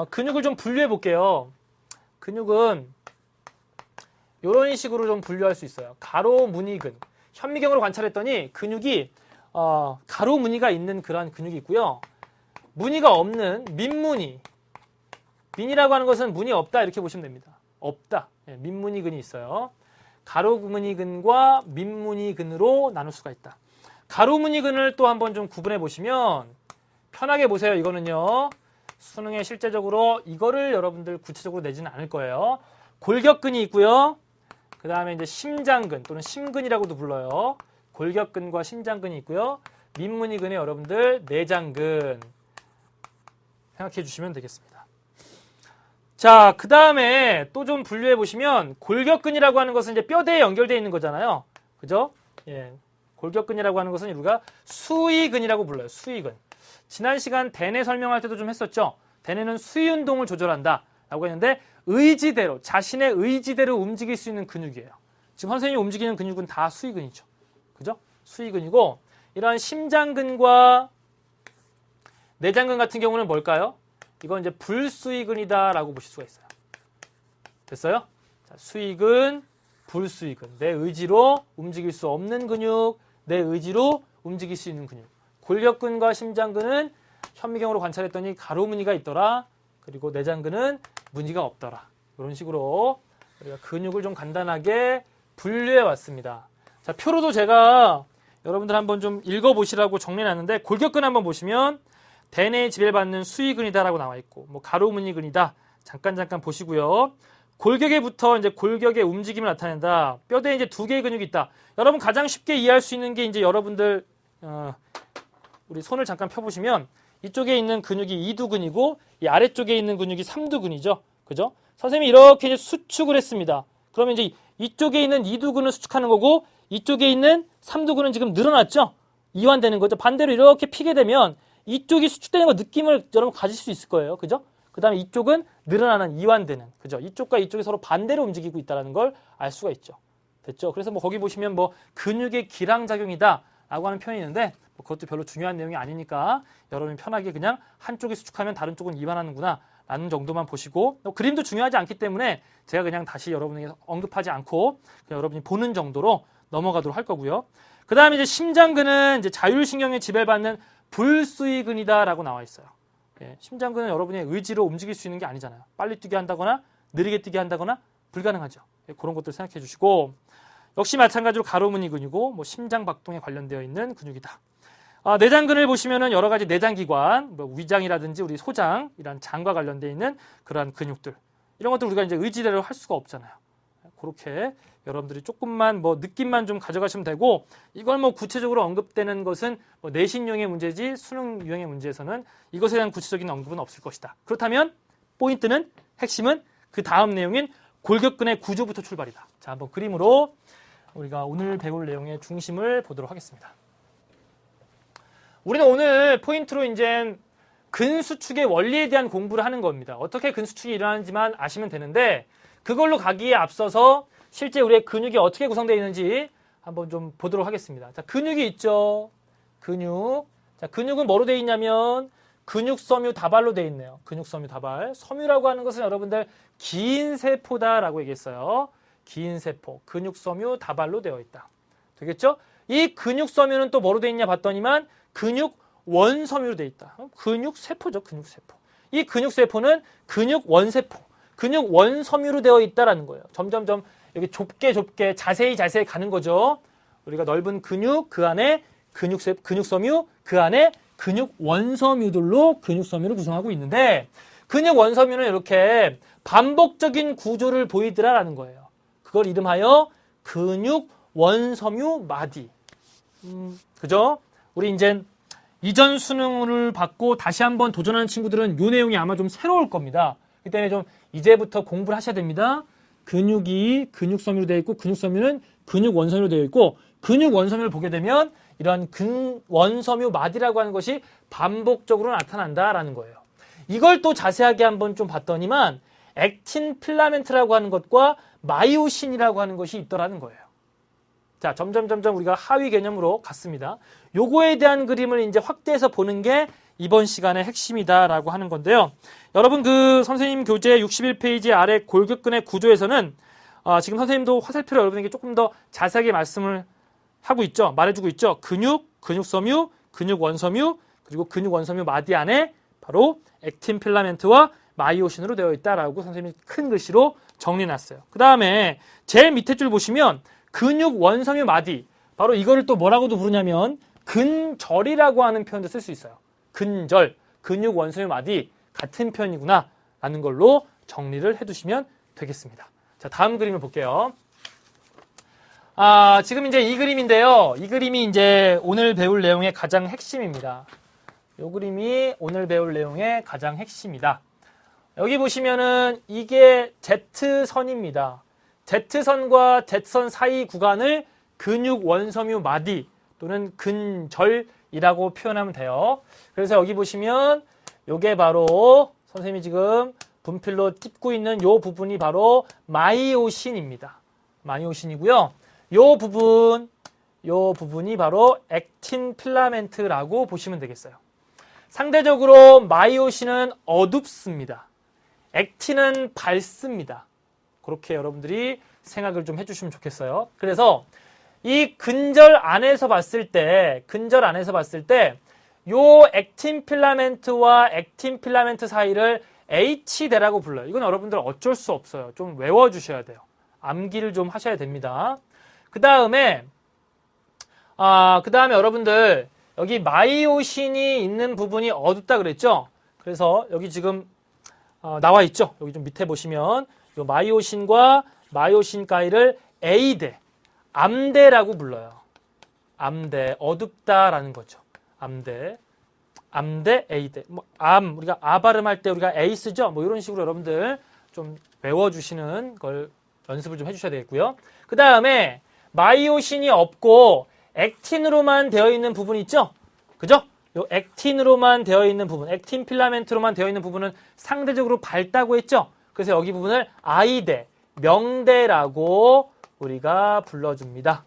근육을 좀 분류해 볼게요. 근육은 이런 식으로 좀 분류할 수 있어요. 가로 무늬근. 현미경으로 관찰했더니 근육이 가로 무늬가 있는 그러한 근육이 있고요. 무늬가 없는 민무늬. 민이라고 하는 것은 무늬 없다 이렇게 보시면 됩니다. 없다. 예, 민무늬근이 있어요. 가로 무늬근과 민무늬근으로 나눌 수가 있다. 가로 무늬근을 또 한번 좀 구분해 보시면 편하게 보세요. 이거는요. 수능에 실제적으로 이거를 여러분들 구체적으로 내지는 않을 거예요. 골격근이 있고요. 그 다음에 이제 심장근 또는 심근이라고도 불러요. 골격근과 심장근이 있고요. 민무늬근에 여러분들 내장근 생각해 주시면 되겠습니다. 자, 그 다음에 또 좀 분류해 보시면 골격근이라고 하는 것은 이제 뼈대에 연결되어 있는 거잖아요. 그죠? 예. 골격근이라고 하는 것은 우리가 수위근이라고 불러요. 수위근. 지난 시간 대뇌 설명할 때도 좀 했었죠. 대뇌는 수위 운동을 조절한다 라고 했는데 의지대로, 자신의 의지대로 움직일 수 있는 근육이에요. 지금 선생님이 움직이는 근육은 다 수위근이죠. 그죠? 수위근이고 이러한 심장근과 내장근 같은 경우는 뭘까요? 이건 이제 불수위근이다 라고 보실 수가 있어요. 됐어요? 자, 수위근, 불수위근. 내 의지로 움직일 수 없는 근육, 내 의지로 움직일 수 있는 근육. 골격근과 심장근은 현미경으로 관찰했더니 가로 무늬가 있더라. 그리고 내장근은 무늬가 없더라. 이런 식으로 우리가 근육을 좀 간단하게 분류해 왔습니다. 자, 표로도 제가 여러분들 한번 좀 읽어보시라고 정리해놨는데 골격근 한번 보시면 대뇌에 지배받는 수위근이다라고 나와 있고 뭐 가로 무늬근이다. 잠깐 보시고요. 골격에부터 이제 골격의 움직임을 나타낸다. 뼈대에 이제 두 개의 근육이 있다. 여러분 가장 쉽게 이해할 수 있는 게 이제 여러분들 우리 손을 잠깐 펴보시면 이쪽에 있는 근육이 이두근이고 이 아래쪽에 있는 근육이 삼두근이죠. 그죠? 선생님이 이렇게 이제 수축을 했습니다. 그러면 이제 이쪽에 있는 이두근을 수축하는 거고 이쪽에 있는 삼두근은 지금 늘어났죠? 이완되는 거죠. 반대로 이렇게 피게 되면 이쪽이 수축되는 거 느낌을 여러분 가질 수 있을 거예요. 그죠? 그 다음에 이쪽은 늘어나는 이완되는, 그죠? 이쪽과 이쪽이 서로 반대로 움직이고 있다는 걸 알 수가 있죠. 됐죠? 그래서 뭐 거기 보시면 뭐 근육의 기량작용이다 라고 하는 표현이 있는데 뭐 그것도 별로 중요한 내용이 아니니까 여러분이 편하게 그냥 한쪽이 수축하면 다른 쪽은 이완하는구나 라는 정도만 보시고 그림도 중요하지 않기 때문에 제가 그냥 다시 여러분에게 언급하지 않고 그냥 여러분이 보는 정도로 넘어가도록 할 거고요. 그 다음에 이제 심장근은 이제 자율신경에 지배받는 불수위근이다라고 나와 있어요. 예, 심장근은 여러분의 의지로 움직일 수 있는 게 아니잖아요. 빨리 뛰게 한다거나 느리게 뛰게 한다거나 불가능하죠. 예, 그런 것들 생각해 주시고 역시 마찬가지로 가로무늬근이고 뭐 심장 박동에 관련되어 있는 근육이다. 내장근을 보시면은 여러 가지 내장기관, 뭐 위장이라든지 우리 소장 이런 장과 관련되어 있는 그러한 근육들 이런 것들 우리가 이제 의지대로 할 수가 없잖아요. 그렇게 여러분들이 조금만 뭐 느낌만 좀 가져가시면 되고 이걸 뭐 구체적으로 언급되는 것은 뭐 내신 유형의 문제지 수능 유형의 문제에서는 이것에 대한 구체적인 언급은 없을 것이다. 그렇다면 포인트는 핵심은 그 다음 내용인 골격근의 구조부터 출발이다. 자, 한번 그림으로 우리가 오늘 배울 내용의 중심을 보도록 하겠습니다. 우리는 오늘 포인트로 이제 근수축의 원리에 대한 공부를 하는 겁니다. 어떻게 근수축이 일어나는지만 아시면 되는데 그걸로 가기에 앞서서 실제 우리의 근육이 어떻게 구성되어 있는지 한번 좀 보도록 하겠습니다. 자, 근육이 있죠. 근육. 자, 근육은 뭐로 되어 있냐면 근육섬유 다발로 되어 있네요. 근육섬유 다발. 섬유라고 하는 것은 여러분들 긴 세포다라고 얘기했어요. 긴 세포. 근육섬유 다발로 되어 있다. 되겠죠? 이 근육섬유는 또 뭐로 되어 있냐 봤더니만 근육 원섬유로 되어 있다. 근육세포죠. 근육세포. 이 근육세포는 근육원세포. 근육 원섬유로 되어 있다라는 거예요. 점점점 여기 좁게 자세히 가는 거죠. 우리가 넓은 근육 그 안에 근육섬유 그 안에 근육 원섬유들로 근육섬유를 구성하고 있는데 근육 원섬유는 이렇게 반복적인 구조를 보이더라라는 거예요. 그걸 이름하여 근육 원섬유 마디. 그죠? 우리 이제 이전 수능을 받고 다시 한번 도전하는 친구들은 이 내용이 아마 좀 새로울 겁니다. 그 때문에 좀 이제부터 공부를 하셔야 됩니다. 근육이 근육섬유로 되어 있고 근육섬유는 근육원섬유로 되어 있고 근육원섬유를 보게 되면 이러한 근원섬유 마디라고 하는 것이 반복적으로 나타난다라는 거예요. 이걸 또 자세하게 한번 좀 봤더니만 액틴 필라멘트라고 하는 것과 마이오신이라고 하는 것이 있더라는 거예요. 자, 점점 우리가 하위 개념으로 갔습니다. 요거에 대한 그림을 이제 확대해서 보는 게 이번 시간의 핵심이다라고 하는 건데요. 여러분 그 선생님 교재 61페이지 아래 골격근의 구조에서는 지금 선생님도 화살표로 여러분에게 조금 더 자세하게 말씀을 하고 있죠. 말해주고 있죠. 근육, 근육섬유, 근육원섬유, 그리고 근육원섬유 마디 안에 바로 액틴 필라멘트와 마이오신으로 되어 있다라고 선생님이 큰 글씨로 정리해놨어요. 그 다음에 제일 밑에 줄 보시면 근육원섬유 마디, 바로 이거를 또 뭐라고도 부르냐면 근절이라고 하는 표현도 쓸 수 있어요. 근절, 근육원섬유 마디 같은 표현이구나 라는 걸로 정리를 해두시면 되겠습니다. 자, 다음 그림을 볼게요. 지금 이제 이 그림인데요. 이 그림이 이제 오늘 배울 내용의 가장 핵심입니다. 이 그림이 오늘 배울 내용의 가장 핵심이다. 여기 보시면은 이게 Z선입니다. Z선과 Z선 사이 구간을 근육원섬유 마디 또는 근절이라고 표현하면 돼요. 그래서 여기 보시면 요게 바로 선생님이 지금 분필로 찝고 있는 요 부분이 바로 마이오신입니다. 마이오신이고요. 요 부분이 바로 액틴 필라멘트라고 보시면 되겠어요. 상대적으로 마이오신은 어둡습니다. 액틴은 밝습니다. 그렇게 여러분들이 생각을 좀 해주시면 좋겠어요. 그래서 이 근절 안에서 봤을 때 요 액틴 필라멘트와 액틴 필라멘트 사이를 H대라고 불러요. 이건 여러분들 어쩔 수 없어요. 좀 외워주셔야 돼요. 암기를 좀 하셔야 됩니다. 그 다음에 여러분들 여기 마이오신이 있는 부분이 어둡다 그랬죠? 그래서 여기 지금 나와 있죠? 여기 좀 밑에 보시면 요 마이오신과 마이오신 가이를 A대, 암대라고 불러요. 암대, 어둡다라는 거죠. 암대, A대. 우리가 아 발음할 때 우리가 A 쓰죠? 뭐 이런 식으로 여러분들 좀 외워주시는 걸 연습을 좀 해주셔야 되겠고요. 그 다음에 마이오신이 없고 액틴으로만 되어 있는 부분 있죠? 그죠? 요 액틴으로만 되어 있는 부분, 액틴 필라멘트로만 되어 있는 부분은 상대적으로 밝다고 했죠? 그래서 여기 부분을 I대, 명대라고 우리가 불러줍니다.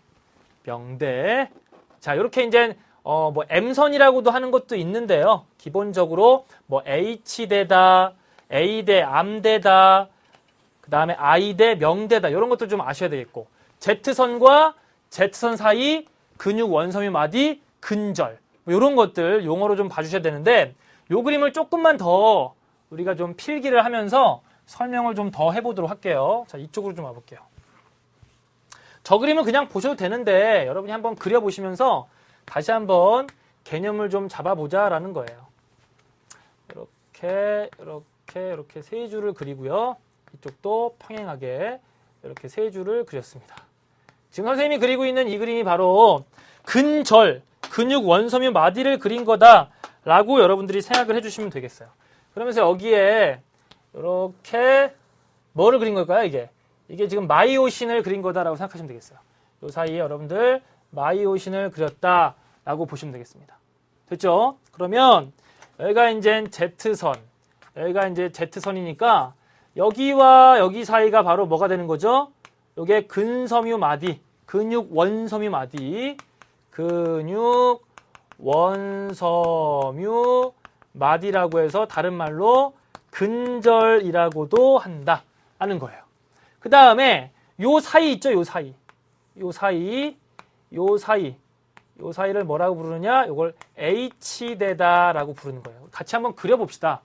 명대. 자, 이렇게 이제 M선이라고도 하는 것도 있는데요. 기본적으로 H대다, A대, 암대다, 그 다음에 I대, 명대다 이런 것도 좀 아셔야 되겠고, Z선과 Z선 사이 근육 원섬유 마디 근절 이런 것들 용어로 좀 봐주셔야 되는데, 요 그림을 조금만 더 우리가 좀 필기를 하면서 설명을 좀 더 해보도록 할게요. 자, 이쪽으로 좀 와볼게요. 저 그림은 그냥 보셔도 되는데 여러분이 한번 그려보시면서 다시 한번 개념을 좀 잡아보자라는 거예요. 이렇게 세 줄을 그리고요. 이쪽도 평행하게 이렇게 세 줄을 그렸습니다. 지금 선생님이 그리고 있는 이 그림이 바로 근절, 근육 원섬유 마디를 그린 거다라고 여러분들이 생각을 해주시면 되겠어요. 그러면서 여기에 이렇게 뭐를 그린 걸까요? 이게 지금 마이오신을 그린 거다라고 생각하시면 되겠어요. 이 사이에 여러분들 마이오신을 그렸다라고 보시면 되겠습니다. 됐죠? 그러면 여기가 이제 Z선, 여기가 이제 Z선이니까 여기와 여기 사이가 바로 뭐가 되는 거죠? 요게 근섬유 마디, 근육 원섬유 마디, 근육 원섬유 마디라고 해서 다른 말로 근절이라고도 한다 하는 거예요. 그 다음에 요 사이 있죠? 요 사이를 뭐라고 부르느냐? 요걸 H대다라고 부르는 거예요. 같이 한번 그려봅시다.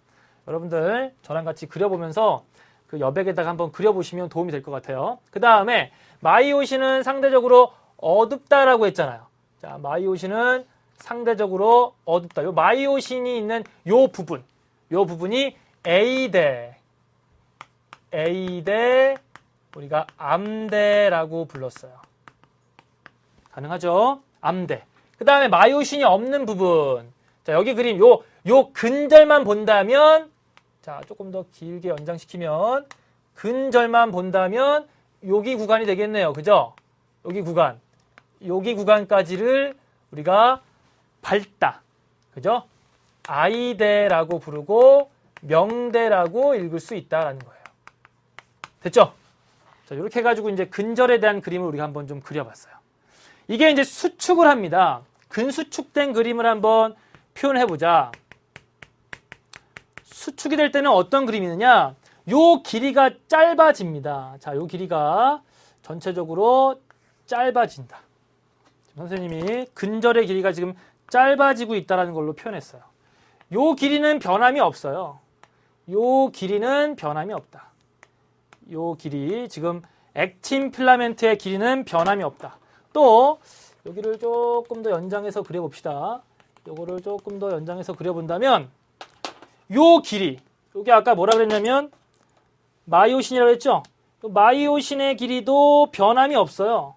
여러분들 저랑 같이 그려보면서 그 여백에다가 한번 그려보시면 도움이 될 것 같아요. 그 다음에 마이오신은 상대적으로 어둡다라고 했잖아요. 자, 마이오신은 상대적으로 어둡다. 요 마이오신이 있는 요 부분이 A대, 우리가 암대라고 불렀어요. 가능하죠? 암대. 그 다음에 마이오신이 없는 부분. 자, 여기 그림, 요 근절만 본다면, 자, 조금 더 길게 연장시키면, 근절만 본다면, 여기 구간이 되겠네요. 그죠? 여기 구간까지를 우리가 밝다. 그죠? I대라고 부르고, 명대라고 읽을 수 있다라는 거예요. 됐죠? 자, 이렇게 해가지고 이제 근절에 대한 그림을 우리가 한번 좀 그려봤어요. 이게 이제 수축을 합니다. 근수축된 그림을 한번 표현해보자. 수축이 될 때는 어떤 그림이 있느냐? 요 길이가 짧아집니다. 자, 요 길이가 전체적으로 짧아진다. 선생님이 근절의 길이가 지금 짧아지고 있다는 걸로 표현했어요. 요 길이는 변함이 없어요. 요 길이는 변함이 없다. 요 길이, 지금 액틴 필라멘트의 길이는 변함이 없다. 또 여기를 조금 더 연장해서 그려봅시다. 요거를 조금 더 연장해서 그려본다면 요 길이, 요게 아까 뭐라 그랬냐면 마이오신이라고 했죠? 마이오신의 길이도 변함이 없어요.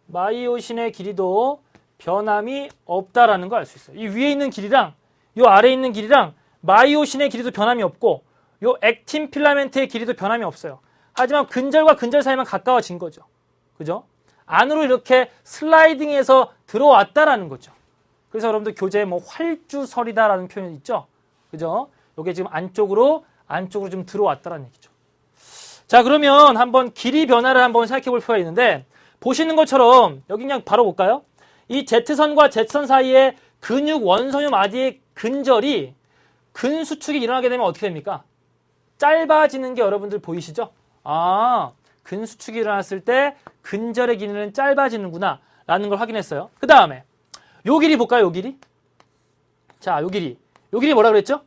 마이오신의 길이도 변함이 없다라는 걸 알 수 있어요. 이 위에 있는 길이랑 요 아래에 있는 길이랑 마이오신의 길이도 변함이 없고 요 액틴 필라멘트의 길이도 변함이 없어요. 하지만 근절과 근절 사이만 가까워진 거죠. 그죠? 안으로 이렇게 슬라이딩해서 들어왔다라는 거죠. 그래서 여러분들 교재에 뭐 활주설이다라는 표현이 있죠. 그죠? 요게 지금 안쪽으로 좀 들어왔다라는 얘기죠. 자, 그러면 한번 길이 변화를 한번 생각해 볼 필요가 있는데, 보시는 것처럼 여기 그냥 바로 볼까요? 이 Z선과 Z선 사이에 근육 원섬유 마디의 근절이 근수축이 일어나게 되면 어떻게 됩니까? 짧아지는 게 여러분들 보이시죠? 아, 근수축이 일어났을 때 근절의 길이는 짧아지는구나 라는 걸 확인했어요. 그 다음에 요 길이 볼까요? 요 길이? 자, 요 길이 뭐라 그랬죠?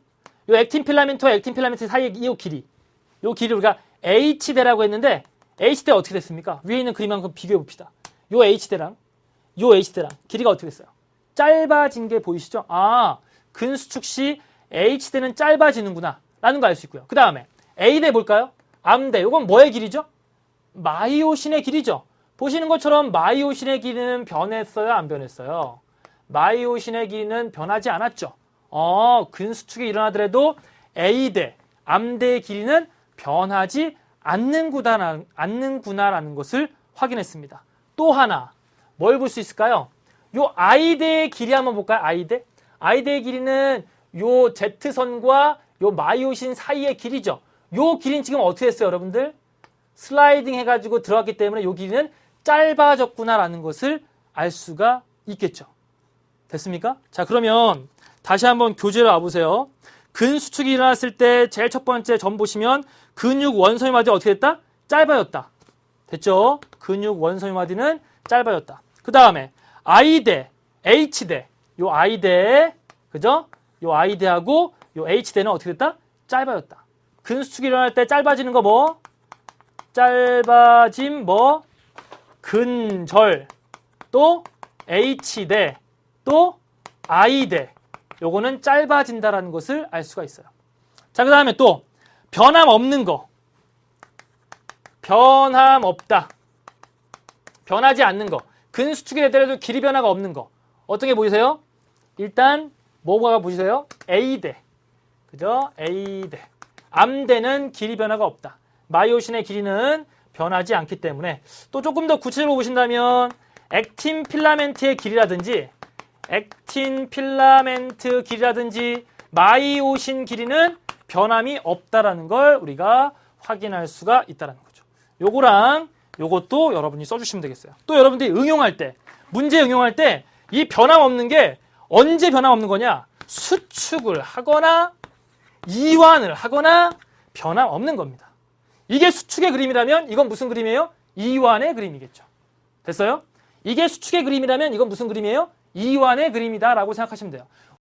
요 액틴 필라멘트와 액틴 필라멘트 사이의 이 길이, 요 길이를 우리가 H대라고 했는데, H대 어떻게 됐습니까? 위에 있는 그림 한번 비교해 봅시다. 요 H대랑 길이가 어떻게 됐어요? 짧아진 게 보이시죠? 아, 근수축 시 H대는 짧아지는구나 라는 거 알 수 있고요. 그 다음에 A대 볼까요? 암대, 요건 뭐의 길이죠? 마이오신의 길이죠. 보시는 것처럼 마이오신의 길이는 변했어요? 안 변했어요? 마이오신의 길이는 변하지 않았죠. 근수축이 일어나더라도 A대, 암대의 길이는 변하지 않는구나라는 것을 확인했습니다. 또 하나, 뭘 볼 수 있을까요? 요 I대의 길이 한번 볼까요? I대의 길이는 요 Z선과 요 마이오신 사이의 길이죠. 요 길이는 지금 어떻게 했어요, 여러분들? 슬라이딩 해가지고 들어갔기 때문에 요 길이는 짧아졌구나라는 것을 알 수가 있겠죠. 됐습니까? 자, 그러면 다시 한번 교재로 와보세요. 근수축이 일어났을 때 제일 첫 번째 점 보시면 근육 원섬유 마디 어떻게 됐다? 짧아졌다. 됐죠? 근육 원섬유 마디는 짧아졌다. 그 다음에 I대, H대, 요 I대, 그죠? 요 I대하고 요 H대는 어떻게 됐다? 짧아졌다. 근수축이 일어날 때 짧아지는 거 뭐? 짧아짐 뭐? 근절, 또 H대, 또 I대. 요거는 짧아진다라는 것을 알 수가 있어요. 자, 그 다음에 또 변함 없는 거. 변함 없다. 변하지 않는 거. 근수축이 되더라도 길이 변화가 없는 거. 어떤 게 보이세요? 일단 뭐가 보이세요? A대. 그죠? A대. 암대는 길이 변화가 없다. 마이오신의 길이는 변하지 않기 때문에, 또 조금 더 구체적으로 보신다면 액틴 필라멘트의 길이라든지 마이오신 길이는 변함이 없다라는 걸 우리가 확인할 수가 있다는 거죠. 요거랑 요것도 여러분이 써주시면 되겠어요. 또 여러분들이 응용할 때, 문제 응용할 때 이 변함 없는 게 언제 변함 없는 거냐? 수축을 하거나 이완을 하거나 변함 없는 겁니다. 이게 수축의 그림이라면 이건 무슨 그림이에요? 이완의 그림이겠죠. 됐어요? 이게 수축의 그림이라면 이건 무슨 그림이에요? 이완의 그림이다 라고 생각하시면 돼요.